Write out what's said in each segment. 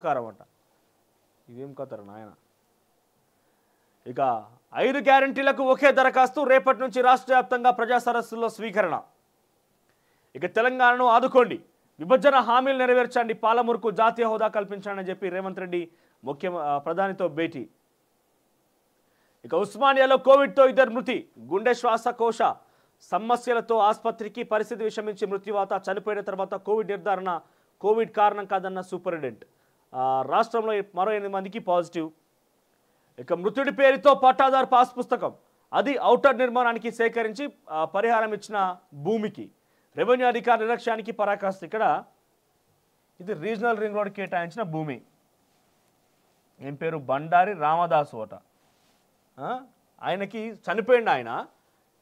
కారమట ఇదేం కథరు నాయన. ఇక 5 గ్యారెంటీలకు ఒకే దరఖాస్తు రేపటి నుంచి రాష్ట్ర వ్యాప్తంగా ప్రజా సరస్సుల్లో స్వీకరణ. ఇక తెలంగాణను ఆదుకోండి, విభజన హామీలు నెరవేర్చండి, పాలమూరుకు జాతీయ హోదా కల్పించండి అని చెప్పి రేవంత్ రెడ్డి ప్రధానితో భేటీ. ఇక ఉస్మానియాలో కోవిడ్తో 2 మృతి, గుండె శ్వాసకోశ సమస్యలతో ఆసుపత్రికి, పరిస్థితి విషమించి మృత్యువాత, చనిపోయిన తర్వాత కోవిడ్ నిర్ధారణ కోవిడ్ కారణం కాదన్న సూపరింటెండెంట్. రాష్ట్రంలో మరో 8 మందికి పాజిటివ్. ఇక మృతుడి పేరుతో పట్టాదారు పాస్ పుస్తకం, అది ఔటర్ నిర్మాణానికి సేకరించి పరిహారం ఇచ్చిన భూమికి రెవెన్యూ అధికారుల నిర్లక్ష్యానికి పరాకాష్ఠ. ఇక్కడ ఇది రీజనల్ రింగ్ రోడ్ కేటాయించిన భూమి. ఏం పేరు? బండారి రామదాసు అట. ఆయనకి చనిపోయింది ఆయన.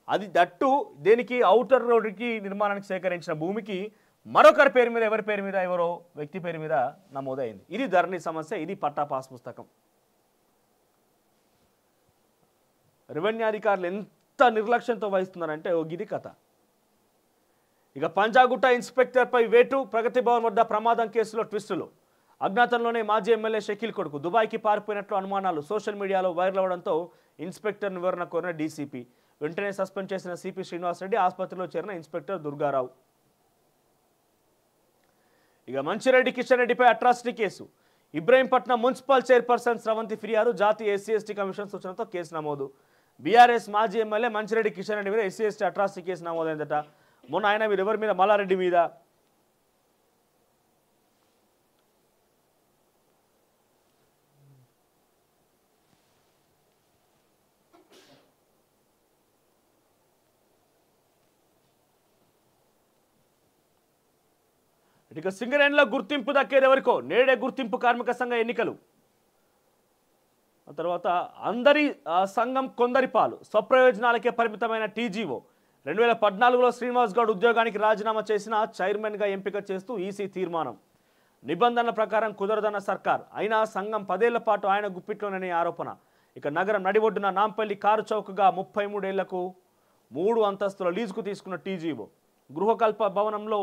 అది దట్టు దేనికి? ఔటర్ రోడ్డుకి నిర్మాణానికి సేకరించిన భూమికి మరొకరి పేరు మీద, ఎవరి పేరు మీద, ఎవరో వ్యక్తి పేరు మీద నమోదైంది. ఇది ధరణి సమస్య, ఇది పట్టా పాస్ పుస్తకం. రెవెన్యూ అధికారులు ఎంత నిర్లక్ష్యంతో వహిస్తున్నారంటే ఇది కథ. ఇక పంజాగుట్ట ఇన్స్పెక్టర్పై వేటు, ప్రగతి భవన్ వద్ద ప్రమాదం కేసులో ట్విస్టులు. అజ్ఞాతంలోనే మాజీ ఎమ్మెల్యే షకీల్ కొడుకు దుబాయ్కి పారిపోయినట్లు అనుమానాలు సోషల్ మీడియాలో వైరల్ అవడంతో ఇన్స్పెక్టర్ను వివరణ కోరిన డీసీపీ. వెంటనే సస్పెండ్ చేసిన సిపి శ్రీనివాసరెడ్డి, ఆసుపత్రిలో చేరిన ఇన్స్పెక్టర్ దుర్గారావు. ఇక మంచిరెడ్డి కిషన్ రెడ్డిపై atrocity case, Ibrahimpatnam municipal chairperson Sravanthi ఫిర్యాదు, జాతీయ ఎస్సీ ఎస్టీ కమిషన్ సూచనతో కేసు నమోదు. బీఆర్ఎస్ మాజీ ఎమ్మెల్యే మంచిరెడ్డి కిషన్ రెడ్డి మీద ఎస్సీ ఎస్టీ అట్రాసిటీ కేసు నమోదైందట. మొన్న ఆయన మీరు ఎవరి మీద? మల్లారెడ్డి మీద. ఇక సింగరేణిలో గుర్తింపు దక్కేది ఎవరికో, నేడే గుర్తింపు కార్మిక సంఘ ఎన్నికలు. ఆ తర్వాత అందరి సంఘం కొందరి పాలు, స్వప్రయోజనాలకే పరిమితమైన టీజీఓ. 2014లో శ్రీనివాస్ గౌడ్ ఉద్యోగానికి రాజీనామా చేసిన చైర్మన్గా ఎంపిక చేస్తూ ఈసీ తీర్మానం. నిబంధనల ప్రకారం కుదరదన్న సర్కార్, అయినా సంఘం 10 ఏళ్ల పాటు ఆయన గుప్పిట్లోననే ఆరోపణ. ఇక నగరం నడిబొడ్డున నాంపల్లి కారు చౌకగా 33 ఏళ్లకు 3 అంతస్తుల లీజుకు తీసుకున్న టీజీఓ. గృహకల్ప భవనంలో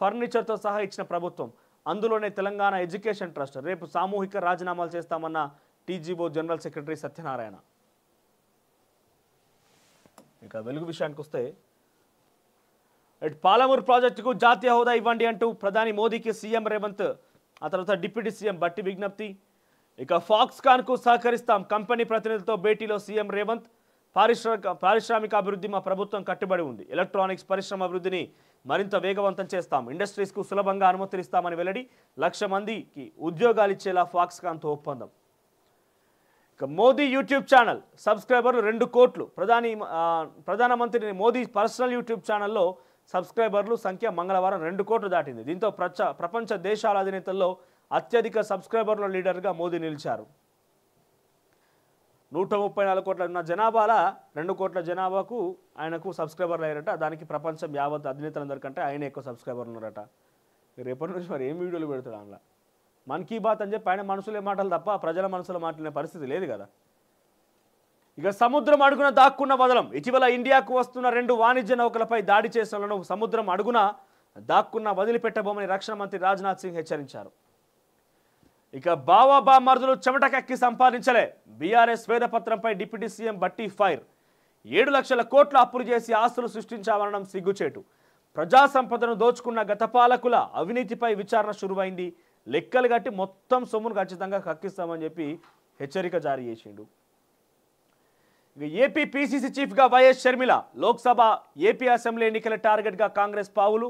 ఫర్నిచర్తో సహా ఇచ్చిన ప్రభుత్వం. అందులోనే తెలంగాణ ఎడ్యుకేషన్ ట్రస్ట్. రేపు సామూహిక రాజీనామాలు చేస్తామన్న టీజీఓ జనరల్ సెక్రటరీ సత్యనారాయణ. ఇక వెలుగు విషయానికి వస్తే, పాలమూరు ప్రాజెక్టుకు జాతీయ హోదా ఇవ్వండి అంటూ ప్రధాని మోదీకి సీఎం రేవంత్, ఆ తర్వాత డిప్యూటీ సీఎం బట్టి విజ్ఞప్తి. ఇక ఫాక్స్కాన్కు సహకరిస్తాం, కంపెనీ ప్రతినిధులతో భేటీలో సీఎం రేవంత్. పారిశ్రామిక అభివృద్ధి మా ప్రభుత్వం కట్టుబడి ఉంది, ఎలక్ట్రానిక్స్ పరిశ్రమ అభివృద్ధిని మరింత వేగవంతం చేస్తాం, ఇండస్ట్రీస్కు సులభంగా అనుమతిస్తామని వెల్లడి. 1,00,000 మందికి ఉద్యోగాలు ఇచ్చేలా ఫాక్స్కాన్తో ఒప్పందం. ఇక మోదీ యూట్యూబ్ ఛానల్ సబ్స్క్రైబర్లు 2 కోట్లు. ప్రధానమంత్రి మోదీ పర్సనల్ యూట్యూబ్ ఛానల్లో సబ్స్క్రైబర్లు సంఖ్య మంగళవారం 2 కోట్లు దాటింది. దీంతో ప్రపంచ దేశాల అధినేతల్లో అత్యధిక సబ్స్క్రైబర్ల లీడర్గా మోదీ నిలిచారు. 134 కోట్ల ఉన్న జనాభాలో 2 కోట్ల జనాభాకు ఆయనకు సబ్స్క్రైబర్లు అయ్యారట. దానికి ప్రపంచం యావత్ అధినేతలందరికంటే ఆయన ఎక్కువ సబ్స్క్రైబర్లు ఉన్నారట. రేపటి నుంచి మరి ఏం వీడియోలు పెడతాడు అందులో? మన్ కీ బాత్ అని చెప్పి ఆయన మనసులే మాటలు తప్ప ప్రజల మనసులో మాట్లాడే పరిస్థితి లేదు కదా. ఇక సముద్రం అడుగున దాక్కున్న బదలం. ఇటీవల ఇండియాకు వస్తున్న 2 వాణిజ్య నౌకలపై దాడి చేసిన సముద్రం అడుగున దాక్కున్న వదిలిపెట్టబోమని రక్షణ మంత్రి రాజ్నాథ్ సింగ్ హెచ్చరించారు. ఇక బామర్దులు చెమట కక్కి సంపాదించలే, బీఆర్ఎస్ వేదపత్రంపై డిప్యూటీ సీఎం బట్టి ఫైర్. 7 లక్షల కోట్ల అప్పులు చేసి ఆస్తులు సృష్టించామనడం సిగ్గుచేటు. ప్రజా సంపదను దోచుకున్న గత పాలకుల అవినీతిపై విచారణ శురువైంది, లెక్కలు కట్టి మొత్తం సొమ్మును ఖచ్చితంగా కక్కిస్తామని చెప్పి హెచ్చరిక జారీ చేసిండు. ఇక ఏపీ పీసీసీ చీఫ్గా YS Sharmila. Lok Sabha AP assembly ఎన్నికల టార్గెట్గా కాంగ్రెస్ పావులు.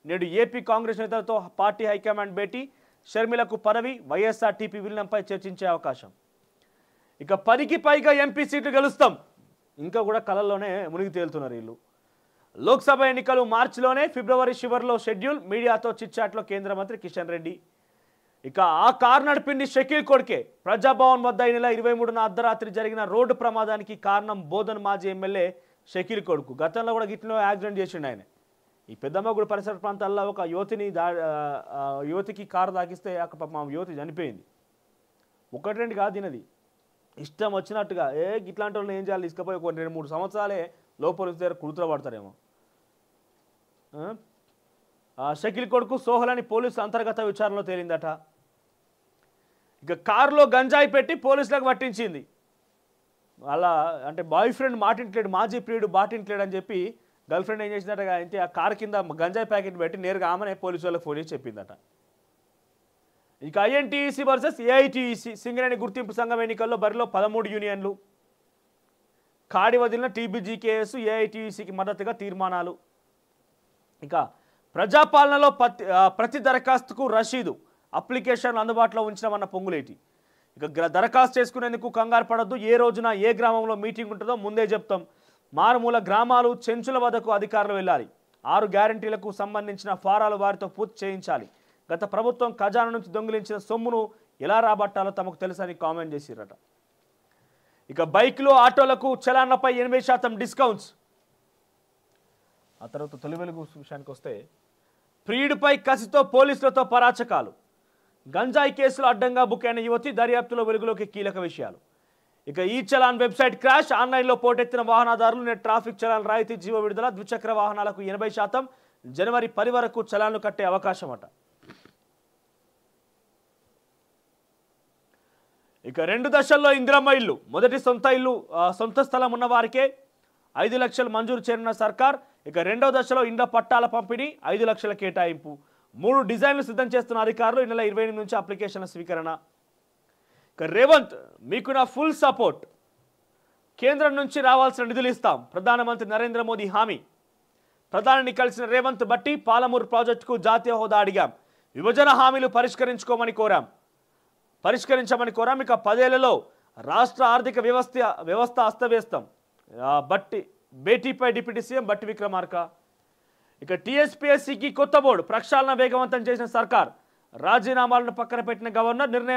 నేడు ఏపీ కాంగ్రెస్ నేతలతో పార్టీ హైకమాండ్ భేటీ. షర్మిలకు పదవి, వైఎస్ఆర్టీపీ విలీనంపై చర్చించే అవకాశం. ఇక 10కి పైగా ఎంపీ సీట్లు గెలుస్తాం, ఇంకా కూడా కలల్లోనే మునిగి తేలుతున్నారు వీళ్ళు. లోక్సభ ఎన్నికలు మార్చిలోనే, ఫిబ్రవరి చివరిలో షెడ్యూల్. మీడియాతో చిట్చాట్లో కేంద్ర మంత్రి కిషన్ రెడ్డి. ఇక ఆ కారు నడిపింది షకీల్ కొడుకే. ప్రజాభవన్ వద్ద ఈ నెల 23న అర్ధరాత్రి జరిగిన రోడ్డు ప్రమాదానికి కారణం బోధన్ మాజీ ఎమ్మెల్యే షకీల్ కొడుకు. గతంలో కూడా గిట్లలో యాక్సిడెంట్ చేసిండు ఆయన. ఈ పెద్దమ్మగూడ పరిసర ప్రాంతాల్లో ఒక యువతికి కారు తాకిస్తే మా యువతి చనిపోయింది. 1-2 కాదు తినది, ఇష్టం వచ్చినట్టుగా ఇట్లాంటి వాళ్ళు ఏం చేయాలి, తీసుకుపోయి 2-3 సంవత్సరాలే లోపల కుర్తులు పడతారేమో. షకీల్ కొడుకు సోహల్ అని పోలీసు అంతర్గత విచారణలో తేలిందట. ఇక కారులో గంజాయి పెట్టి పోలీసులకు పట్టించింది. అలా అంటే బాయ్ ఫ్రెండ్ మాటింట్లేడు, మాజీ ప్రియుడు బాటింట్లేడు అని చెప్పి గర్ల్ ఫ్రెండ్ ఏం చేసిందట అంటే ఆ కారు కింద గంజాయి ప్యాకెట్ పెట్టి నేరుగా ఆమెనే పోలీసు వాళ్ళకి ఫోన్ చేసి చెప్పిందట. ఇక ఐఎన్టీయూసీ వర్సెస్ ఏఐటీయూసీ సింగరేణి గుర్తింపు సంఘం ఎన్నికల్లో బరిలో 13 యూనియన్లు. కాడి వదిలిన టీబీజీకేఎస్ ఏఐటీయూసీకి మద్దతుగా తీర్మానాలు. ఇక ప్రజాపాలనలో ప్రతి దరఖాస్తుకు రసీదు అప్లికేషన్ అందుబాటులో ఉంచినామన్న పొంగులేటి. ఇక దరఖాస్తు చేసుకునేందుకు కంగారు పడద్దు, ఏ రోజున ఏ గ్రామంలో మీటింగ్ ఉంటుందో ముందే చెప్తాం. మారుమూల గ్రామాలు చెంచుల వద్దకు అధికారులు వెళ్ళాలి. 6 గ్యారంటీలకు సంబంధించిన ఫారాలు వారితో పూర్తి చేయించాలి. గత ప్రభుత్వం ఖజానా నుంచి దొంగిలించిన సొమ్మును ఎలా రాబట్టాలో తమకు తెలుసని కామెంట్ చేసిరట. ఇక బైక్లు ఆటోలకు చలాన్లపై 80% డిస్కౌంట్స్. ఆ తర్వాత తొలి వెలుగు విషయానికి వస్తే ప్రియుడిపై కసితో పోలీసులతో పరాచకాలు. గంజాయి కేసులో అడ్డంగా బుక్ అయిన యువతి దర్యాప్తులో వెలుగులోకి కీలక విషయాలు. ఇక ఈ చలాన్ వెబ్సైట్ క్రాష్, ఆన్లైన్లో పోటెత్తిన వాహనదారులు నేడు ట్రాఫిక్ చలాన్ రాయితీ జీవో విడుదల. ద్విచక్ర వాహనాలకు 80%, జనవరి 10 వరకు చలాన్లు కట్టే అవకాశం అట. ఇక 2 దశల్లో ఇందిరమ్మ ఇల్లు. మొదటి సొంత స్థలం ఉన్న వారికే 5 లక్షలు మంజూరు చేయనున్న సర్కార్. ఇక 2వ దశలో ఇండ్ల పట్టాల పంపిణీ, 5 లక్షల కేటాయింపు. 3 డిజైన్లు సిద్ధం చేస్తున్న అధికారులు. ఈ నెల 28 నుంచి అప్లికేషన్ల స్వీకరణ. ఇక రేవంత్, మీకు నా ఫుల్ సపోర్ట్, కేంద్రం నుంచి రావాల్సిన నిధులు ఇస్తాం, ప్రధానమంత్రి నరేంద్ర మోదీ హామీ. ప్రధానిని కలిసిన రేవంత్ బట్టి పాలమూరు ప్రాజెక్టుకు జాతీయ హోదా అడిగాం. విభజన హామీలు పరిష్కరించమని కోరాం. ఇక 10 ఏళ్లలో రాష్ట్ర ఆర్థిక వ్యవస్థ అస్తవ్యస్తం. భేటీపై డిప్యూటీ సీఎం బట్టి విక్రమార్క. ఇక టీఎస్పీఎస్సీకి కొత్త బోర్డు ప్రక్షాళన వేగవంతం చేసిన సర్కార్. రాజీనామాలను పక్కన పెట్టిన గవర్నర్. నిర్ణయం